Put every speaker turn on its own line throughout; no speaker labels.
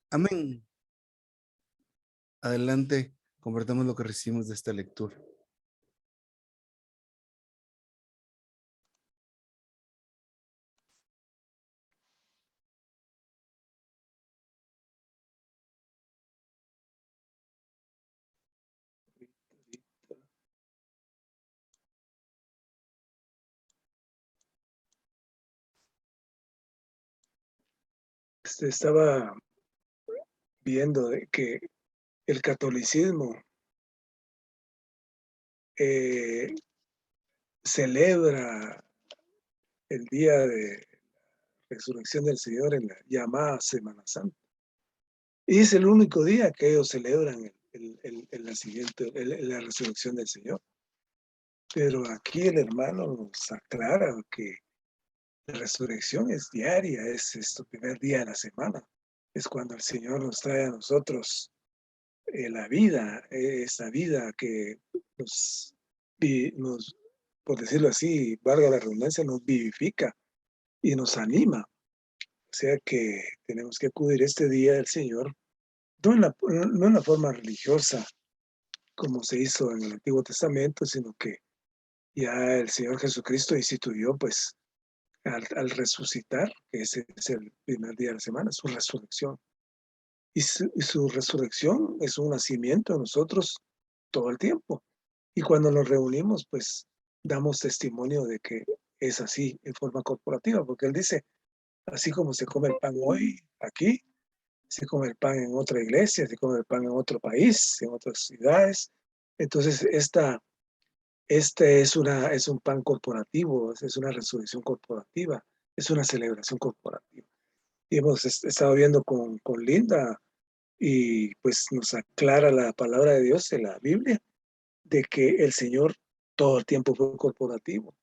Amén. Adelante, compartamos lo que recibimos de esta lectura.
Estaba viendo de que el catolicismo eh, celebra el día de resurrección del Señor en la llamada Semana Santa. Y es el único día que ellos celebran la resurrección del Señor. Pero aquí el hermano nos aclara que la resurrección es diaria, es el primer día de la semana. Es cuando el Señor nos trae a nosotros la vida, esa vida que nos, por decirlo así, valga la redundancia, nos vivifica y nos anima. O sea que tenemos que acudir este día del Señor, no en la forma religiosa como se hizo en el Antiguo Testamento, sino que ya el Señor Jesucristo instituyó, pues, al resucitar, que ese es el primer día de la semana, su resurrección. Y su resurrección es un nacimiento de nosotros todo el tiempo. Y cuando nos reunimos, pues damos testimonio de que es así en forma corporativa, porque Él dice, así como se come el pan hoy aquí, se come el pan en otra iglesia, se come el pan en otro país, en otras ciudades. Entonces, este es un pan corporativo, es una resurrección corporativa, es una celebración corporativa. Y hemos estado viendo con Linda y pues nos aclara la palabra de Dios en la Biblia de que el Señor todo el tiempo fue corporativo.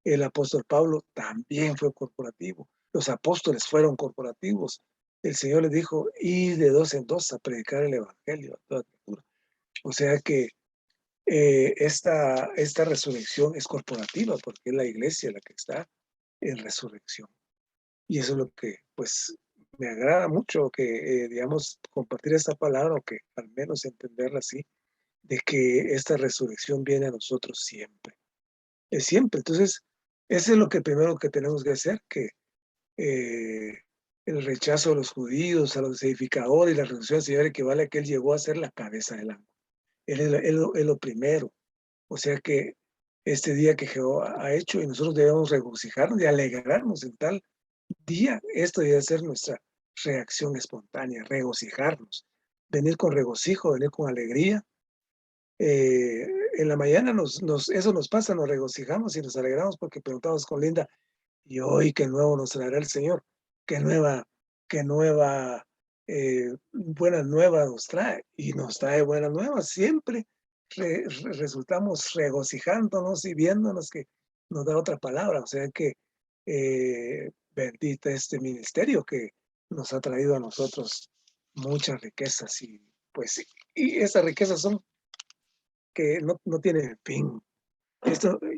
El apóstol Pablo también fue corporativo. Los apóstoles fueron corporativos. El Señor les dijo, ir de dos en dos a predicar el evangelio a toda criatura. O sea que esta resurrección es corporativa porque es la iglesia la que está en resurrección. Y eso es lo que, pues, me agrada mucho que, digamos, compartir esta palabra o que al menos entenderla así, de que esta resurrección viene a nosotros siempre. Es siempre. Entonces, eso es lo que primero que tenemos que hacer, que eh, el rechazo a los judíos, a los edificadores y la resurrección del Señor equivale a que Él llegó a ser la cabeza del ángulo. Él es lo primero. O sea que este día que Jehová ha hecho y nosotros debemos regocijarnos y alegrarnos en tal día, esto debe ser nuestra reacción espontánea, regocijarnos, venir con regocijo, venir con alegría. Eh, en la mañana eso nos pasa, nos regocijamos y nos alegramos porque preguntamos con Linda, ¿y hoy qué nuevo nos traerá el Señor? ¿Qué nueva buenas nuevas nos trae? Y nos trae buenas nuevas siempre. Resultamos regocijándonos y viéndonos que nos da otra palabra. O sea que bendita este ministerio que nos ha traído a nosotros muchas riquezas y pues y esas riquezas son que no tienen fin.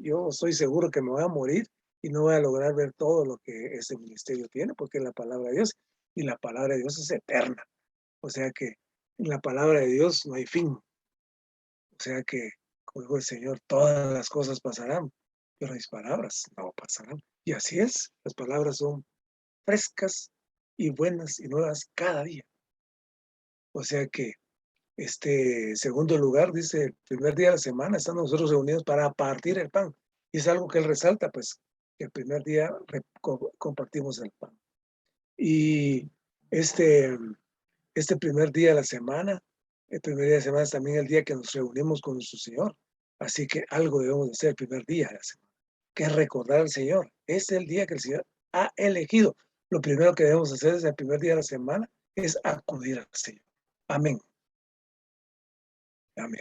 Yo estoy seguro que me voy a morir y no voy a lograr ver todo lo que ese ministerio tiene, porque es la palabra de Dios y la palabra de Dios es eterna. O sea que en la palabra de Dios no hay fin. O sea que, como dijo el Señor, todas las cosas pasarán, pero mis palabras no pasarán. Y así es, las palabras son frescas y buenas y nuevas cada día. O sea que segundo lugar, dice, el primer día de la semana estamos nosotros reunidos para partir el pan. Y es algo que él resalta, pues, que el primer día compartimos el pan. Y este, este primer día de la semana, el primer día de la semana es también el día que nos reunimos con nuestro Señor. Así que algo debemos de hacer el primer día de la semana, que es recordar al Señor. Es el día que el Señor ha elegido. Lo primero que debemos hacer es el primer día de la semana, es acudir al Señor. Amén. Amén.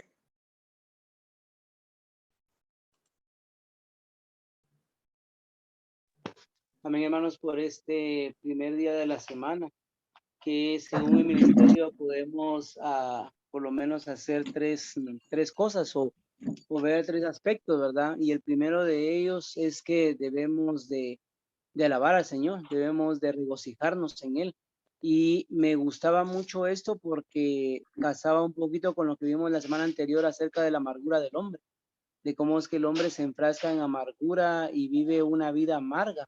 Amén, hermanos, por este primer día de la semana, que según el ministerio podemos por lo menos hacer tres cosas o ver tres aspectos, ¿verdad? Y el primero de ellos es que debemos de alabar al Señor, debemos de regocijarnos en Él. Y me gustaba mucho esto porque casaba un poquito con lo que vimos la semana anterior acerca de la amargura del hombre, de cómo es que el hombre se enfrasca en amargura y vive una vida amarga.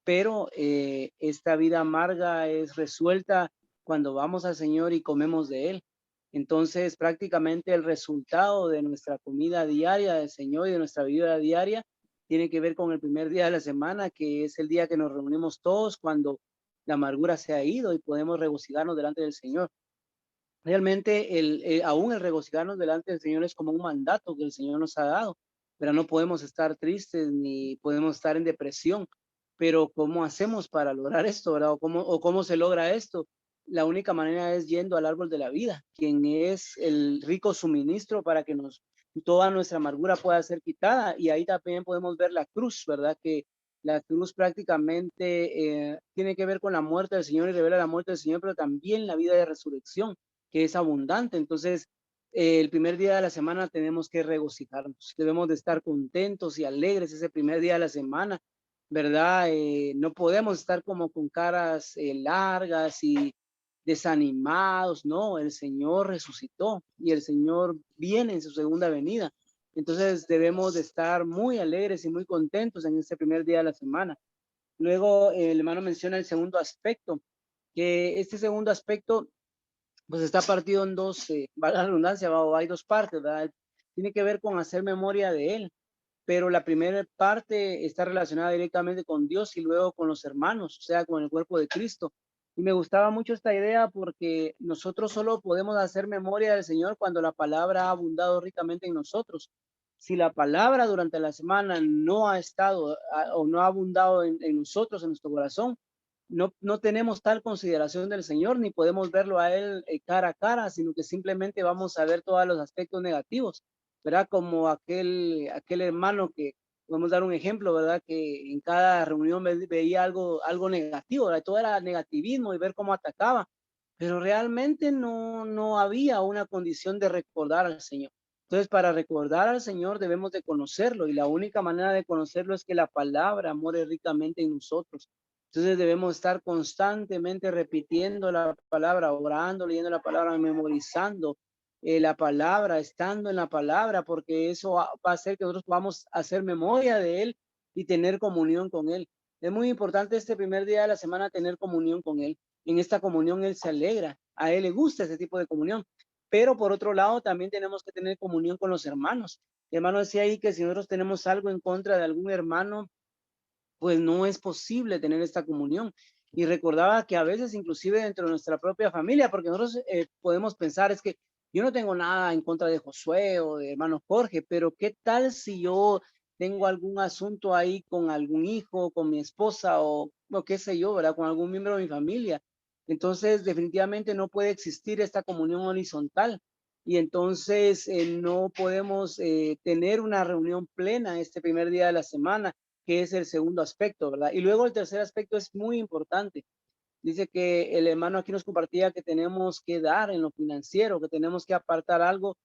Pero esta vida amarga es resuelta cuando vamos al Señor y comemos de Él. Entonces, prácticamente el resultado de nuestra comida diaria del Señor y de nuestra vida diaria tiene que ver con el primer día de la semana, que es el día que nos reunimos todos cuando la amargura se ha ido y podemos regocijarnos delante del Señor. Realmente, aún el regocijarnos delante del Señor es como un mandato que el Señor nos ha dado, pero no podemos estar tristes ni podemos estar en depresión. Pero ¿cómo hacemos para lograr esto, verdad? ¿O cómo se logra esto? La única manera es yendo al árbol de la vida, quien es el rico suministro para que toda nuestra amargura pueda ser quitada. Y ahí también podemos ver la cruz, ¿verdad? Que la cruz prácticamente tiene que ver con la muerte del Señor y revela la muerte del Señor, pero también la vida de resurrección que es abundante. Entonces, el primer día de la semana tenemos que regocijarnos, debemos de estar contentos y alegres ese primer día de la semana, ¿verdad? No podemos estar como con caras largas y desanimados, no, el Señor resucitó y el Señor viene en su segunda venida. Entonces debemos de estar muy alegres y muy contentos en este primer día de la semana. Luego el hermano menciona el segundo aspecto, que este segundo aspecto pues está partido en dos, valga la redundancia, o hay dos partes, ¿verdad? Tiene que ver con hacer memoria de Él, pero la primera parte está relacionada directamente con Dios y luego con los hermanos, o sea, con el cuerpo de Cristo. Y me gustaba mucho esta idea porque nosotros solo podemos hacer memoria del Señor cuando la palabra ha abundado ricamente en nosotros. Si la palabra durante la semana no ha estado o no ha abundado en nosotros, en nuestro corazón, no tenemos tal consideración del Señor ni podemos verlo a Él cara a cara, sino que simplemente vamos a ver todos los aspectos negativos, ¿verdad? Como aquel hermano que, podemos dar un ejemplo, ¿verdad? Que en cada reunión veía algo negativo, ¿verdad? Todo era negativismo y ver cómo atacaba, pero realmente no había una condición de recordar al Señor. Entonces, para recordar al Señor debemos de conocerlo y la única manera de conocerlo es que la palabra more ricamente en nosotros. Entonces debemos estar constantemente repitiendo la palabra, orando, leyendo la palabra, memorizando la palabra, estando en la palabra, porque eso va a hacer que nosotros podamos hacer memoria de Él y tener comunión con Él. Es muy importante este primer día de la semana tener comunión con Él. En esta comunión Él se alegra, a Él le gusta ese tipo de comunión. Pero por otro lado, también tenemos que tener comunión con los hermanos. El hermano decía ahí que si nosotros tenemos algo en contra de algún hermano, pues no es posible tener esta comunión. Y recordaba que a veces inclusive dentro de nuestra propia familia, porque nosotros podemos pensar, es que yo no tengo nada en contra de Josué o de hermano Jorge, pero ¿qué tal si yo tengo algún asunto ahí con algún hijo, con mi esposa o qué sé yo, ¿verdad? Con algún miembro de mi familia. Entonces, definitivamente no puede existir esta comunión horizontal. Y entonces no podemos tener una reunión plena este primer día de la semana, que es el segundo aspecto, ¿verdad? Y luego el tercer aspecto es muy importante. Dice que el hermano aquí nos compartía que tenemos que dar en lo financiero, que tenemos que apartar algo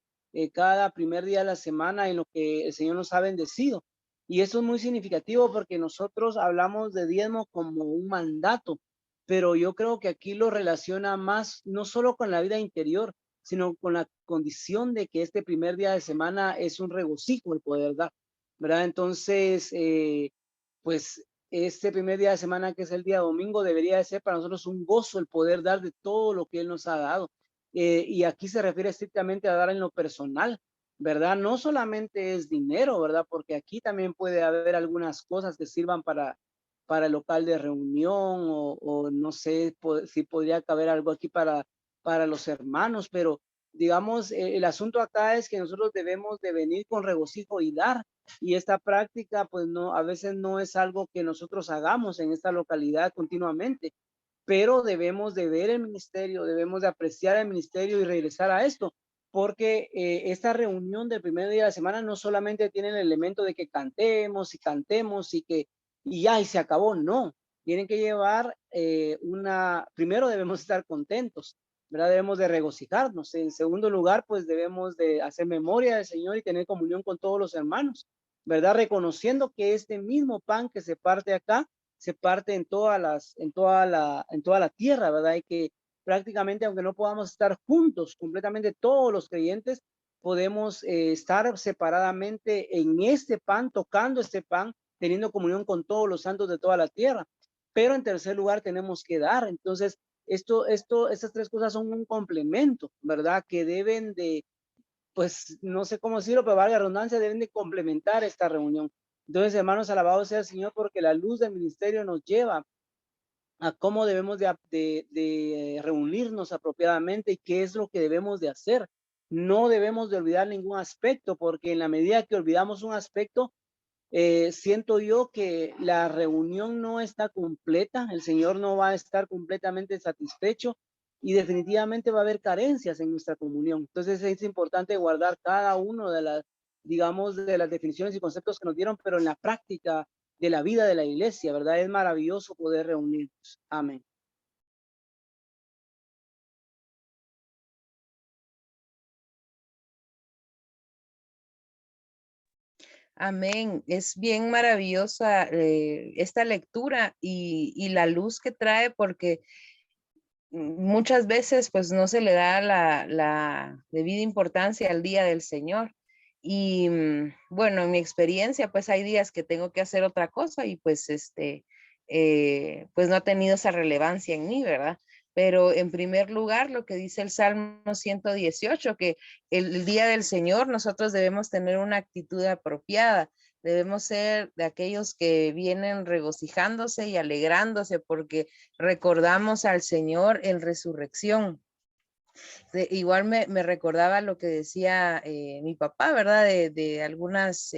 cada primer día de la semana en lo que el Señor nos ha bendecido. Y eso es muy significativo porque nosotros hablamos de diezmo como un mandato, pero yo creo que aquí lo relaciona más, no solo con la vida interior, sino con la condición de que este primer día de semana es un regocijo el poder dar, ¿verdad? Entonces, pues este primer día de semana, que es el día domingo, debería de ser para nosotros un gozo el poder dar de todo lo que Él nos ha dado. Y aquí se refiere estrictamente a dar en lo personal, ¿verdad? No solamente es dinero, ¿verdad? Porque aquí también puede haber algunas cosas que sirvan para el local de reunión o no sé si podría caber algo aquí para los hermanos, pero digamos, el asunto acá es que nosotros debemos de venir con regocijo y dar. Y esta práctica, pues no, a veces no es algo que nosotros hagamos en esta localidad continuamente, pero debemos de ver el ministerio, debemos de apreciar el ministerio y regresar a esto, porque esta reunión del primer día de la semana no solamente tiene el elemento de que cantemos y ya, y se acabó, no, tienen que llevar primero debemos estar contentos, ¿verdad? Debemos de regocijarnos. En segundo lugar, pues debemos de hacer memoria del Señor y tener comunión con todos los hermanos, ¿verdad? Reconociendo que este mismo pan que se parte acá se parte en toda la tierra, ¿verdad? Y que prácticamente, aunque no podamos estar juntos completamente todos los creyentes, podemos estar separadamente en este pan, tocando este pan, teniendo comunión con todos los santos de toda la tierra. Pero en tercer lugar tenemos que dar. Entonces, estas tres cosas son un complemento, ¿verdad? Que deben de, pues, no sé cómo decirlo, pero valga la redundancia, deben de complementar esta reunión. Entonces, hermanos, alabado sea el Señor, porque la luz del ministerio nos lleva a cómo debemos de reunirnos apropiadamente y qué es lo que debemos de hacer. No debemos de olvidar ningún aspecto, porque en la medida que olvidamos un aspecto, siento yo que la reunión no está completa, el Señor no va a estar completamente satisfecho y definitivamente va a haber carencias en nuestra comunión. Entonces es importante guardar cada uno de las, digamos, de las definiciones y conceptos que nos dieron, pero en la práctica de la vida de la iglesia, ¿verdad? Es maravilloso poder reunirnos. Amén.
Amén. Es bien maravillosa esta lectura y la luz que trae, porque muchas veces pues no se le da la debida importancia al día del Señor. Y bueno, en mi experiencia pues hay días que tengo que hacer otra cosa y pues pues no ha tenido esa relevancia en mí, ¿verdad? Pero en primer lugar, lo que dice el Salmo 118, que el día del Señor nosotros debemos tener una actitud apropiada. Debemos ser de aquellos que vienen regocijándose y alegrándose porque recordamos al Señor en resurrección. Igual me recordaba lo que decía mi papá, ¿verdad? De algunas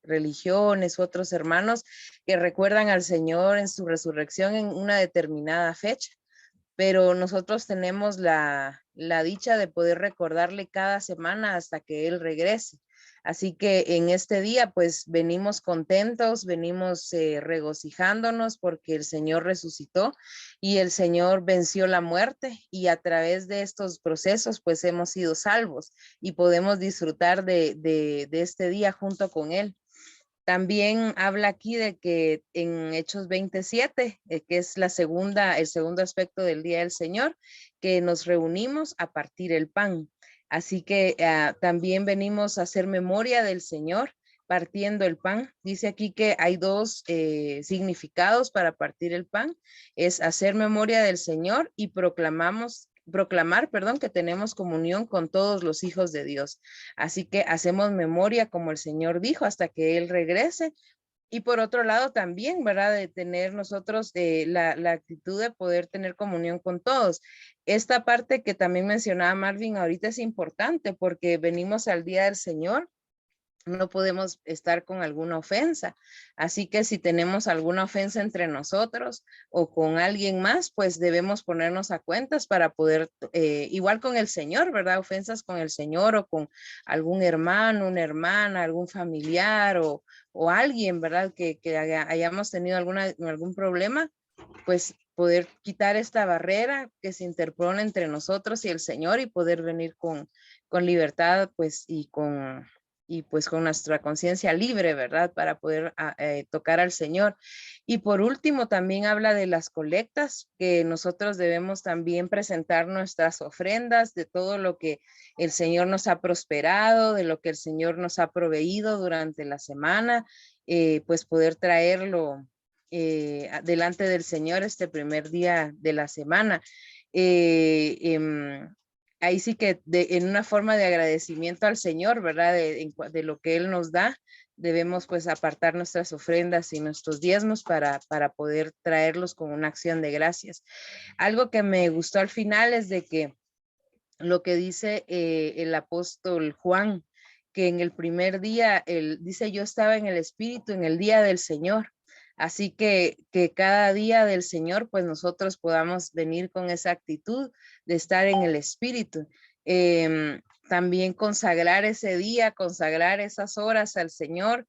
religiones u otros hermanos que recuerdan al Señor en su resurrección en una determinada fecha, pero nosotros tenemos la dicha de poder recordarle cada semana hasta que Él regrese. Así que en este día, pues venimos contentos, venimos regocijándonos porque el Señor resucitó y el Señor venció la muerte y a través de estos procesos, pues hemos sido salvos y podemos disfrutar de este día junto con Él. También habla aquí de que en Hechos 27, que es el segundo aspecto del Día del Señor, que nos reunimos a partir el pan. Así que también venimos a hacer memoria del Señor partiendo el pan. Dice aquí que hay dos significados para partir el pan. Es hacer memoria del Señor y proclamar, que tenemos comunión con todos los hijos de Dios. Así que hacemos memoria como el Señor dijo hasta que Él regrese. Y por otro lado también, ¿verdad? De tener nosotros la actitud de poder tener comunión con todos. Esta parte que también mencionaba Marvin ahorita es importante porque venimos al día del Señor. No podemos estar con alguna ofensa. Así que si tenemos alguna ofensa entre nosotros o con alguien más, pues debemos ponernos a cuentas para poder, igual con el Señor, ¿verdad? Ofensas con el Señor o con algún hermano, una hermana, algún familiar o alguien, ¿verdad? Que hayamos tenido algún problema, pues poder quitar esta barrera que se interpone entre nosotros y el Señor y poder venir con libertad, pues, y pues con nuestra conciencia libre, ¿verdad? Para poder tocar al Señor. Y por último, también habla de las colectas, que nosotros debemos también presentar nuestras ofrendas de todo lo que el Señor nos ha prosperado, de lo que el Señor nos ha proveído durante la semana, pues poder traerlo delante del Señor este primer día de la semana. Ahí sí que en una forma de agradecimiento al Señor, ¿verdad? De lo que Él nos da, debemos pues apartar nuestras ofrendas y nuestros diezmos para poder traerlos con una acción de gracias. Algo que me gustó al final es de que lo que dice el apóstol Juan, que en el primer día, él dice, yo estaba en el Espíritu en el día del Señor. Así que cada día del Señor, pues nosotros podamos venir con esa actitud de estar en el Espíritu. También consagrar ese día, consagrar esas horas al Señor,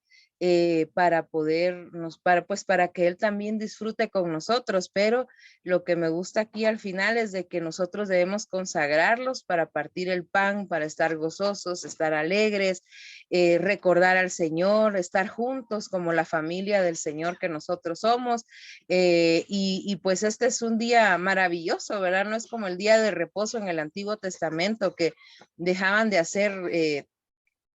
para podernos, para que Él también disfrute con nosotros. Pero lo que me gusta aquí al final es de que nosotros debemos consagrarlos para partir el pan, para estar gozosos, estar alegres, recordar al Señor, estar juntos como la familia del Señor que nosotros somos. Y pues este es un día maravilloso, ¿verdad? No es como el día de reposo en el Antiguo Testamento que dejaban de hacer,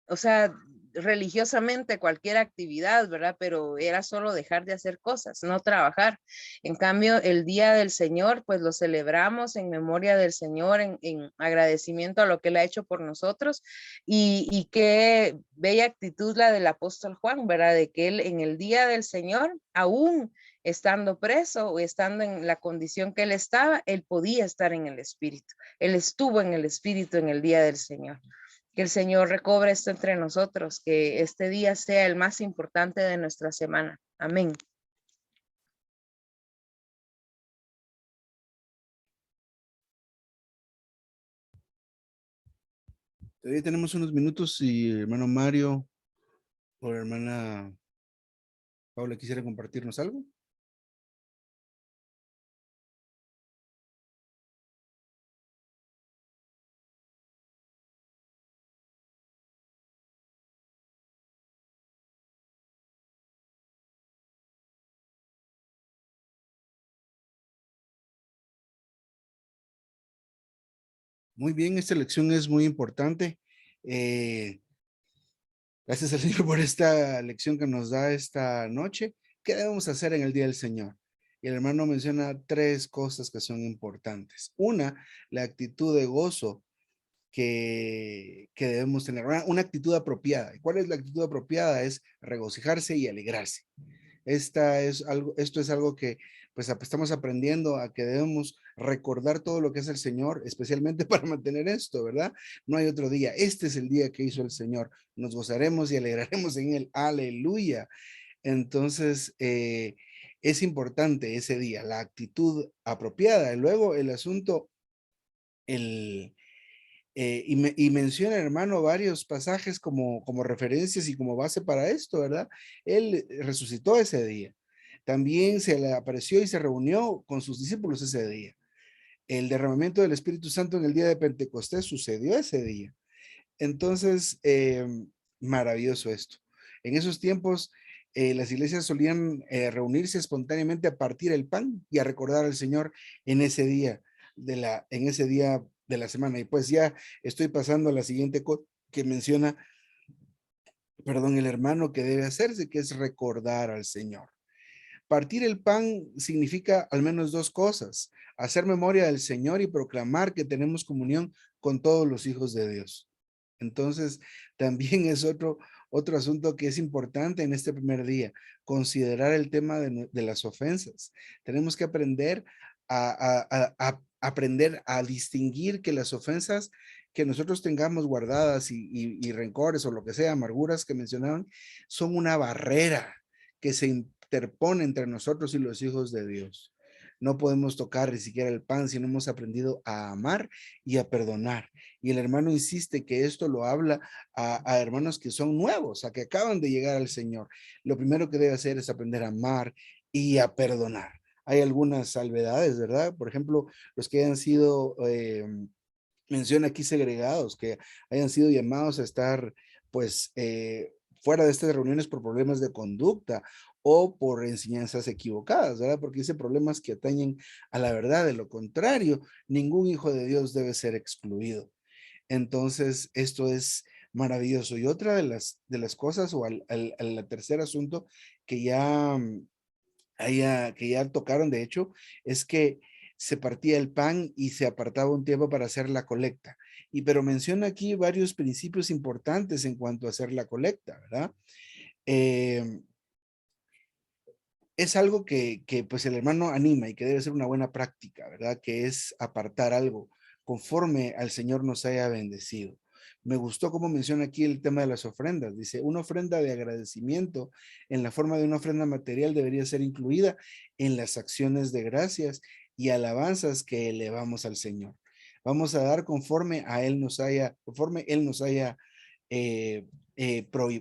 o sea, religiosamente cualquier actividad, ¿verdad? Pero era solo dejar de hacer cosas, no trabajar. En cambio, el Día del Señor, pues lo celebramos en memoria del Señor, en agradecimiento a lo que Él ha hecho por nosotros. Y qué bella actitud la del apóstol Juan, ¿verdad? De que él en el Día del Señor, aún estando preso o estando en la condición que él estaba, él podía estar en el Espíritu. Él estuvo en el Espíritu en el Día del Señor. Que el Señor recobre esto entre nosotros, que este día sea el más importante de nuestra semana. Amén.
Todavía tenemos unos minutos y hermano Mario o hermana Paula quisiera compartirnos algo. Muy bien, esta lección es muy importante. Gracias al Señor por esta lección que nos da esta noche. ¿Qué debemos hacer en el Día del Señor? Y el hermano menciona tres cosas que son importantes. Una, la actitud de gozo que debemos tener, una actitud apropiada. ¿Y cuál es la actitud apropiada? Es regocijarse y alegrarse. Esto es algo que pues estamos aprendiendo a que debemos recordar todo lo que es el Señor, especialmente para mantener esto, ¿verdad? No hay otro día. Este es el día que hizo el Señor. Nos gozaremos y alegraremos en él. Aleluya. Entonces, es importante ese día, la actitud apropiada. Y luego el asunto, y menciona, hermano, varios pasajes como referencias y como base para esto, ¿verdad? Él resucitó ese día. También se le apareció y se reunió con sus discípulos ese día. El derramamiento del Espíritu Santo en el día de Pentecostés sucedió ese día. Entonces, maravilloso esto. En esos tiempos, las iglesias solían reunirse espontáneamente a partir el pan y a recordar al Señor en ese día de la semana. Y pues ya estoy pasando a la siguiente que menciona, perdón, el hermano que debe hacerse, que es recordar al Señor. Partir el pan significa al menos dos cosas: hacer memoria del Señor y proclamar que tenemos comunión con todos los hijos de Dios. Entonces, también es otro asunto que es importante en este primer día, considerar el tema de las ofensas. Tenemos que aprender aprender a distinguir que las ofensas que nosotros tengamos guardadas y rencores o lo que sea, amarguras que mencionaban, son una barrera que se interpone entre nosotros y los hijos de Dios. No podemos tocar ni siquiera el pan si no hemos aprendido a amar y a perdonar. Y el hermano insiste que esto lo habla a hermanos que son nuevos, a que acaban de llegar al Señor. Lo primero que debe hacer es aprender a amar y a perdonar. Hay algunas salvedades, ¿verdad? Por ejemplo, los que hayan sido, menciona aquí segregados, que hayan sido llamados a estar, pues, fuera de estas reuniones por problemas de conducta o por enseñanzas equivocadas, ¿verdad? Porque dice problemas que atañen a la verdad. De lo contrario, ningún hijo de Dios debe ser excluido. Entonces, esto es maravilloso. Y otra de las cosas, o al tercer asunto que que ya tocaron, de hecho, es que se partía el pan y se apartaba un tiempo para hacer la colecta. Pero menciona aquí varios principios importantes en cuanto a hacer la colecta, ¿verdad? Es algo que pues el hermano anima y que debe ser una buena práctica, ¿verdad? Que es apartar algo conforme al Señor nos haya bendecido. Me gustó cómo menciona aquí el tema de las ofrendas. Dice, una ofrenda de agradecimiento en la forma de una ofrenda material debería ser incluida en las acciones de gracias y alabanzas que elevamos al Señor. Vamos a dar conforme Él nos haya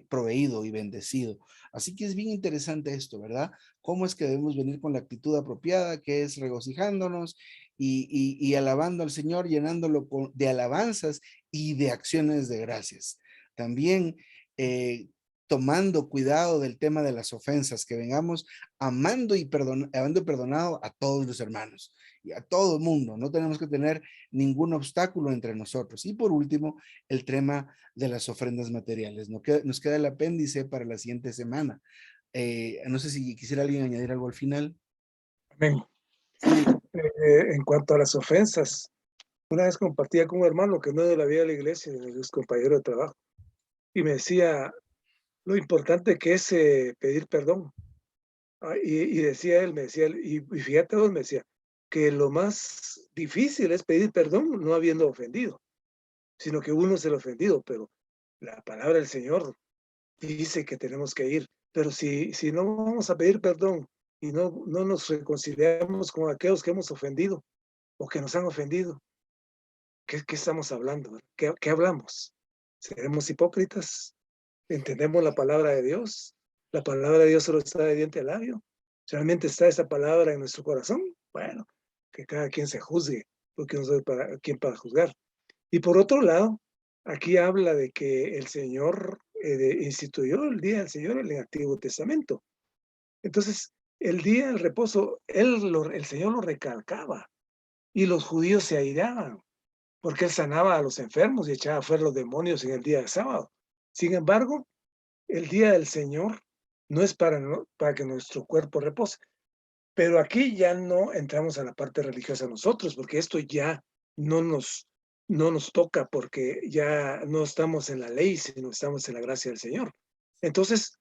proveído y bendecido. Así que es bien interesante esto, ¿verdad? Cómo es que debemos venir con la actitud apropiada, que es regocijándonos y alabando al Señor, llenándolo de alabanzas y de acciones de gracias. También tomando cuidado del tema de las ofensas, que vengamos amando y perdonado a todos los hermanos y a todo el mundo. No tenemos que tener ningún obstáculo entre nosotros. Y por último, el tema de las ofrendas materiales. Nos queda el apéndice para la siguiente semana. No sé si quisiera alguien añadir algo al final.
Amén.
Sí,
En cuanto a las ofensas, una vez compartía con un hermano que no es de la vida de la iglesia, es compañero de trabajo, y me decía lo importante que es pedir perdón. Y decía él, me decía él, y fíjate vos, me decía, que lo más difícil es pedir perdón no habiendo ofendido, sino que uno es el ofendido, pero la palabra del Señor dice que tenemos que ir. Pero si no vamos a pedir perdón y no nos reconciliamos con aquellos que hemos ofendido o que nos han ofendido, ¿qué estamos hablando? ¿Qué hablamos? ¿Seremos hipócritas? ¿Entendemos la palabra de Dios? ¿La palabra de Dios solo está de diente al labio? ¿Realmente está esa palabra en nuestro corazón? Bueno, que cada quien se juzgue, porque no soy quien para juzgar. Y por otro lado, aquí habla de que el Señor instituyó el día del Señor en el Antiguo Testamento. Entonces, el día del reposo, el Señor lo recalcaba y los judíos se airaban porque él sanaba a los enfermos y echaba fuera los demonios en el día del sábado. Sin embargo, el día del Señor no es para que nuestro cuerpo repose. Pero aquí ya no entramos a la parte religiosa nosotros, porque esto ya no nos, no nos toca, porque ya no estamos en la ley, sino estamos en la gracia del Señor. Entonces,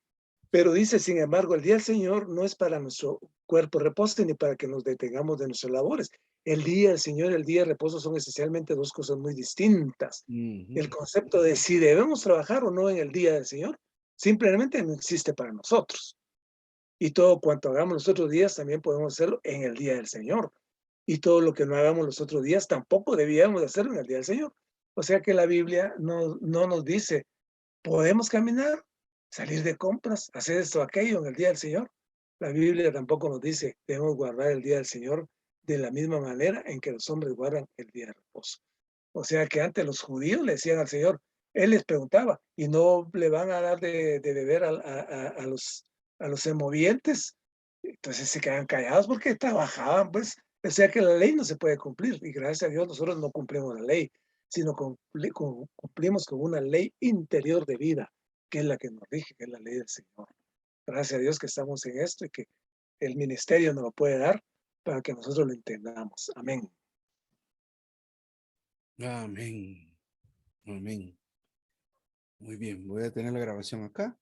pero dice, sin embargo, el día del Señor no es para nuestro cuerpo repose ni para que nos detengamos de nuestras labores. El día del Señor y el día de reposo son esencialmente dos cosas muy distintas. El concepto de si debemos trabajar o no en el día del Señor simplemente no existe para nosotros. Y todo cuanto hagamos los otros días también podemos hacerlo en el día del Señor. Y todo lo que no hagamos los otros días tampoco debíamos hacerlo en el día del Señor. O sea que la Biblia no nos dice, podemos caminar, salir de compras, hacer esto o aquello en el día del Señor. La Biblia tampoco nos dice, debemos guardar el día del Señor de la misma manera en que los hombres guardan el día de reposo. O sea que antes los judíos le decían al Señor, Él les preguntaba, ¿y no le van a dar de beber a los semovientes? Entonces se quedan callados porque trabajaban, pues. O sea que la ley no se puede cumplir y gracias a Dios nosotros no cumplimos la ley, sino cumplimos con una ley interior de vida, que es la que nos rige, que es la ley del Señor. Gracias a Dios que estamos en esto y que el ministerio nos lo puede dar para que nosotros lo entendamos. Amén.
amén. Amén. Muy bien, voy a tener la grabación acá.